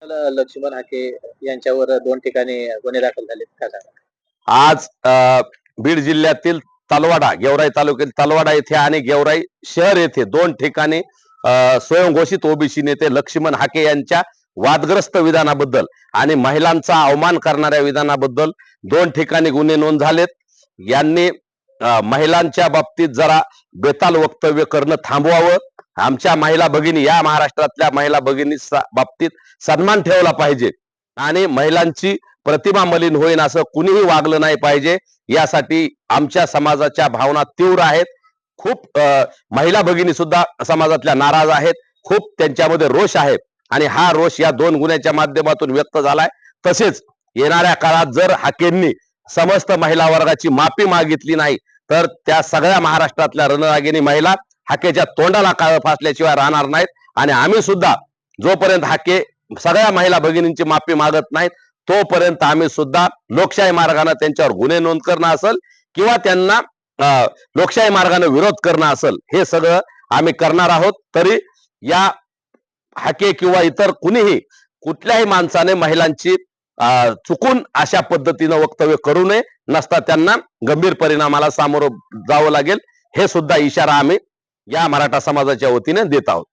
लक्ष्मण हाके यांच्यावर 2 ठिकाणी गुन्हे दाखल झालेत का सांगा? आज बीड जिल्ह्यातील तलवाडा गेवराई तालुक्यातील तलवाडा येथे आणि गेवराई शहर येथे 2 ठिकाणी स्वयंघोषित ओबीसी नेते लक्ष्मण हाके यांच्या वादग्रस्त विधानाबद्दल आणि महिलांचा अवमान करणाऱ्या विधानाबद्दल 2 ठिकाणी गुन्हे नोंद झालेत. यांनी महिलांच्या बाबतीत जरा बेताल वक्तव्य करणं थांबवावं. आमच्या महिला भगिनी, या महाराष्ट्रातल्या महिला भगिनी बाबतीत सन्मान ठेवला पाहिजे आणि महिलांची प्रतिमा मलिन होईन असं कुणीही वागलं नाही पाहिजे. यासाठी आमच्या समाजाच्या भावना तीव्र आहेत. खूप महिला भगिनी सुद्धा समाजातल्या नाराज आहेत. खूप त्यांच्यामध्ये रोष आहे आणि हा रोष या 2 गुन्ह्याच्या माध्यमातून व्यक्त झालाय. तसेच येणाऱ्या काळात जर हाकेंनी समस्त महिला वर्गाची माफी मागितली नाही तर त्या सगळ्या महाराष्ट्रातल्या रणरागिणी महिला हाकेच्या तोंडाला काळं फासल्याशिवाय राहणार नाहीत. आणि आम्ही सुद्धा जोपर्यंत हाके सगळ्या महिला भगिनींची माफी मागत नाहीत तोपर्यंत आम्ही सुद्धा लोकशाही मार्गाने त्यांच्यावर गुन्हे नोंद करणं असेल किंवा त्यांना लोकशाही मार्गाने विरोध करणं असेल, हे सगळं आम्ही करणार आहोत. तरी या हाके किंवा इतर कुणीही कुठल्याही माणसाने महिलांची चुकून अशा पद्धतीनं वक्तव्य करू नये, नसता त्यांना गंभीर परिणामाला सामोरं जावं लागेल. हे सुद्धा इशारा आम्ही या मराठा समाजाच्या वतीने देत आहोत.